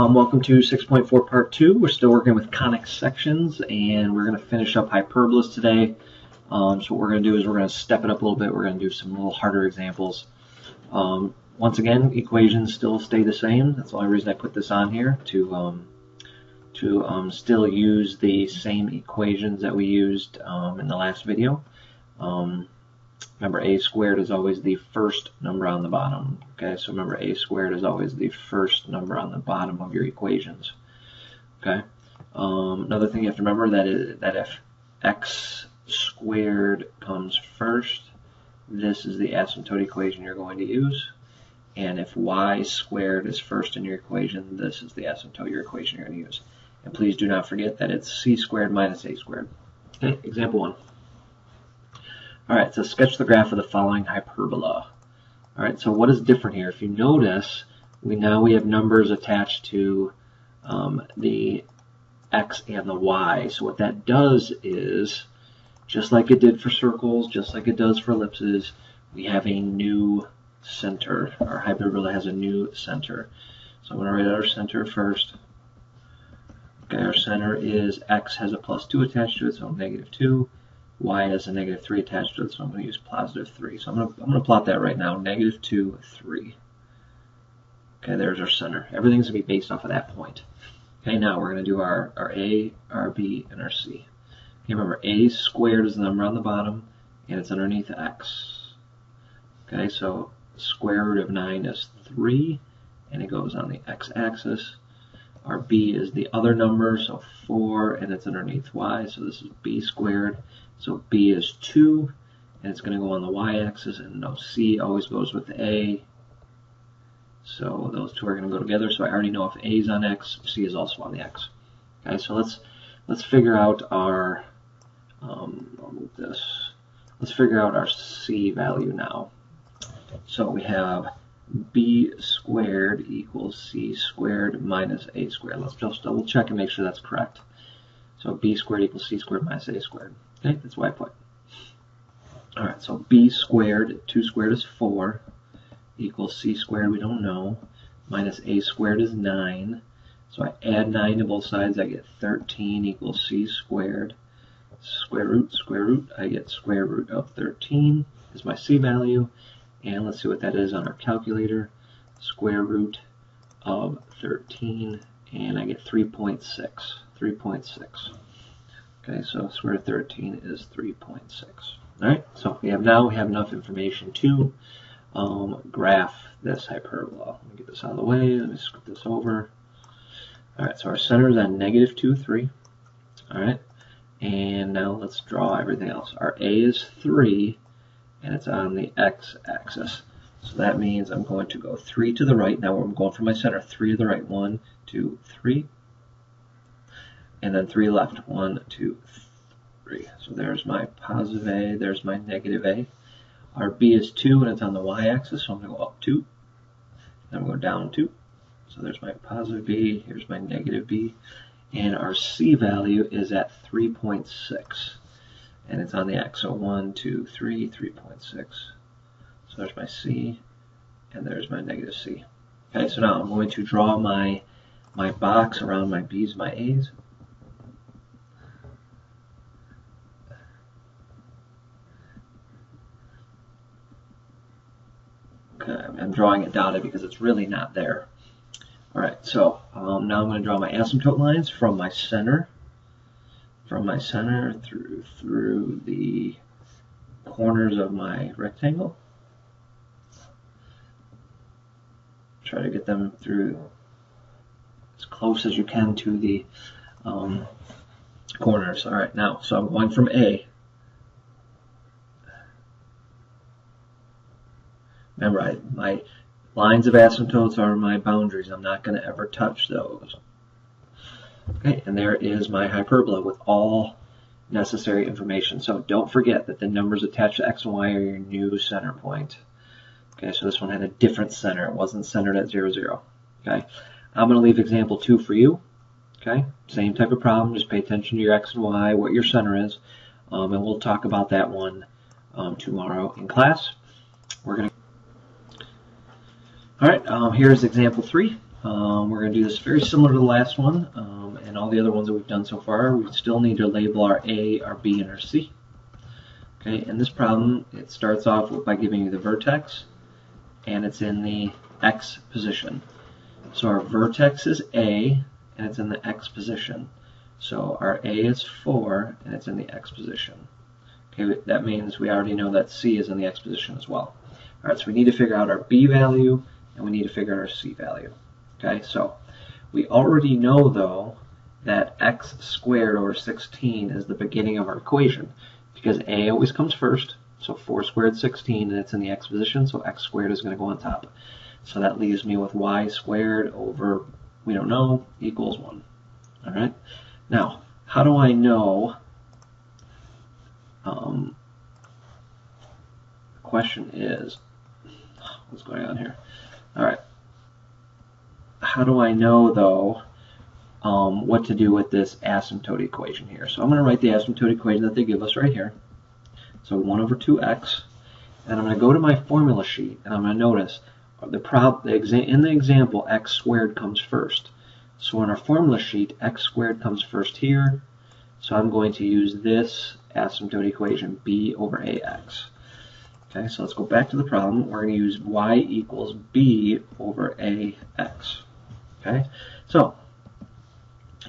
Welcome to 6.4 part 2. We're still working with conic sections, and we're going to finish up hyperbolas today. So what we're going to do is we're going to step it up a little bit. We're going to do some little harder examples. Once again, equations still stay the same. That's the only reason I put this on here, to still use the same equations that we used in the last video. Remember, a squared is always the first number on the bottom. Okay, so remember, a squared is always the first number on the bottom of your equations. Okay. Another thing you have to remember that if x squared comes first, this is the asymptote equation you're going to use. And if y squared is first in your equation, this is the asymptote equation you're going to use. And please do not forget that it's c squared minus a squared. Okay, example 1. Alright, so sketch the graph of the following hyperbola. Alright, so what is different here? If you notice, we have numbers attached to the x and the y. So what that does is, just like it did for circles, just like it does for ellipses, we have a new center. Our hyperbola has a new center. So I'm going to write out our center first. Okay, our center is x has a +2 attached to it, so -2. Y has a -3 attached to it, so I'm going to use +3. So I'm going to plot that right now, -2, 3. Okay, there's our center. Everything's going to be based off of that point. Okay, now we're going to do our A, our B, and our C. Okay, remember, a squared is the number on the bottom, and it's underneath x. Okay, so square root of 9 is 3, and it goes on the x-axis. Our b is the other number, so 4, and it's underneath y, so this is b squared. So b is 2, and it's going to go on the y-axis, and no, c always goes with a. So those two are going to go together, so I already know if a is on x, c is also on the x. Okay, so let's figure out our, I'll move this. Let's figure out our c value now. So we have b squared equals c squared minus a squared. Let's just double check and make sure that's correct. So b squared equals c squared minus a squared. Okay, that's what I put. Alright, so b squared, 2 squared is 4, equals c squared, we don't know, minus a squared is 9. So I add 9 to both sides, I get 13 equals c squared. Square root, I get square root of 13 is my c value. And let's see what that is on our calculator. Square root of 13, and I get 3.6. 3.6. Okay, so square root of 13 is 3.6. Alright, so we have enough information to graph this hyperbola. Let me get this out of the way. Let me scoot this over. Alright, so our center is on -2, 3. Alright, and now let's draw everything else. Our a is 3, and it's on the x-axis. So that means I'm going to go 3 to the right. Now I'm going from my center, 3 to the right. 1, 2, 3. And then 3 left. 1, 2, 3. So there's my positive a, there's my negative a. Our b is 2, and it's on the y-axis, so I'm going to go up 2. Then I'm going down 2. So there's my positive b, here's my negative b. And our c value is at 3.6. And it's on the x, so 1, 2, 3, 3.6. So there's my c, and there's my negative c. Okay, so now I'm going to draw my box around my b's, my a's. Okay, I'm drawing it dotted because it's really not there. Alright, so now I'm going to draw my asymptote lines from my center. Through the corners of my rectangle. Try to get them through as close as you can to the corners. Alright, now, so I'm going from A. Remember, my lines of asymptotes are my boundaries. I'm not going to ever touch those. Okay, and there is my hyperbola with all necessary information. So don't forget that the numbers attached to x and y are your new center point. Okay, so this one had a different center. It wasn't centered at 0, 0. Okay, I'm going to leave example 2 for you. Okay, same type of problem. Just pay attention to your x and y, what your center is, and we'll talk about that one tomorrow in class. We're going to. All right, here's example 3. We're going to do this very similar to the last one and all the other ones that we've done so far. We still need to label our A, our B, and our C. Okay, in this problem, it starts off by giving you the vertex, and it's in the x position. So our vertex is A, and it's in the x position. So our A is 4, and it's in the x position. Okay, that means we already know that C is in the x position as well. All right, so we need to figure out our B value, and we need to figure out our C value. Okay, so we already know, though, that x squared over 16 is the beginning of our equation, because A always comes first. So 4 squared 16, and it's in the x position, so x squared is going to go on top. So that leaves me with y squared over, we don't know, equals 1. All right. Now, how do I know? The question is, what's going on here? All right. How do I know, though, what to do with this asymptote equation here? So I'm going to write the asymptote equation that they give us right here. So 1 over 2x, and I'm going to go to my formula sheet, and I'm going to notice in the example, x squared comes first. So in our formula sheet, x squared comes first here. So I'm going to use this asymptote equation, b over ax. Okay, so let's go back to the problem. We're going to use y equals b over ax. Okay, so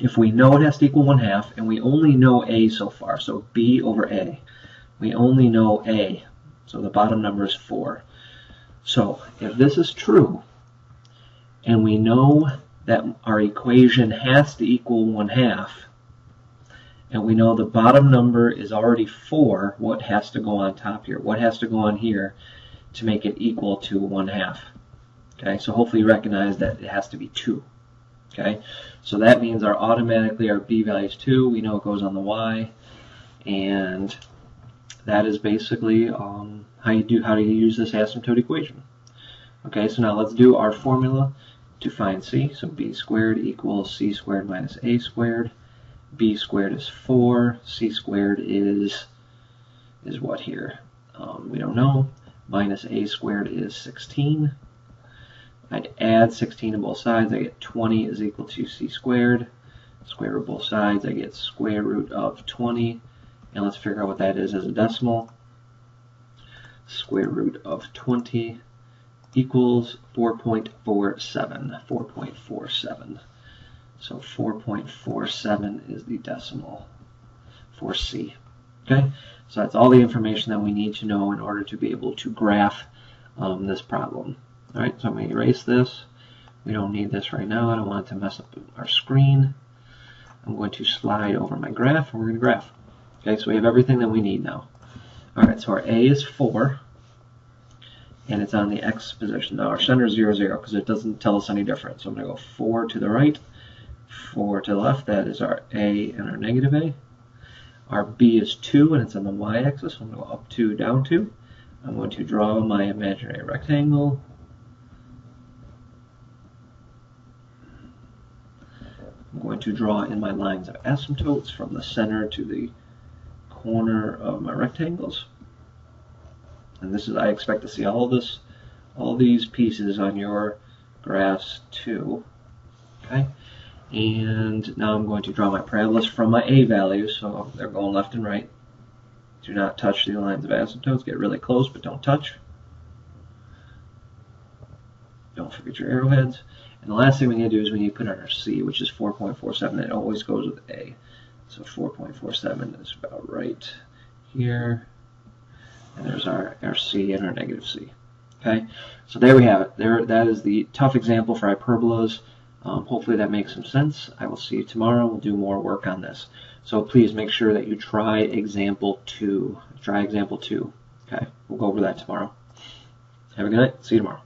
if we know it has to equal 1/2, and we only know a so far, so b over a, we only know a, so the bottom number is 4. So if this is true, and we know that our equation has to equal 1/2, and we know the bottom number is already 4, what has to go on top here? What has to go on here to make it equal to 1/2? Okay, so hopefully you recognize that it has to be 2. Okay, so that means automatically our b value is 2. We know it goes on the y, and that is basically how you use this asymptote equation. Okay, so now let's do our formula to find c. So b squared equals c squared minus a squared. B squared is 4. C squared is what here? We don't know. Minus a squared is 16. I'd add 16 to both sides. I get 20 is equal to c squared. Square root both sides. I get square root of 20. And let's figure out what that is as a decimal. Square root of 20 equals 4.47. 4.47. So 4.47 is the decimal for C. Okay, so that's all the information that we need to know in order to be able to graph this problem. All right, so I'm going to erase this. We don't need this right now. I don't want it to mess up our screen. I'm going to slide over my graph, and we're going to graph. Okay, so we have everything that we need now. All right, so our A is 4, and it's on the x position. Now our center is 0, 0, because it doesn't tell us any different. So I'm going to go 4 to the right, 4 to the left. That is our A and our negative A. Our B is 2, and it's on the y-axis. So I'm going to go up 2, down 2. I'm going to draw my imaginary rectangle. I'm going to draw in my lines of asymptotes from the center to the corner of my rectangles. And this is, I expect to see all these pieces on your graphs too. Okay, and now I'm going to draw my parabolas from my A values, so they're going left and right. Do not touch the lines of asymptotes. Get really close, but don't touch. Don't forget your arrowheads. And the last thing we need to do is we need to put on our C, which is 4.47. It always goes with A. So 4.47 is about right here. And there's our C and our negative C. Okay, so there we have it. That is the tough example for hyperbolas. Hopefully that makes some sense. I will see you tomorrow. We'll do more work on this. So please make sure that you try example 2. Try example 2. Okay, we'll go over that tomorrow. Have a good night. See you tomorrow.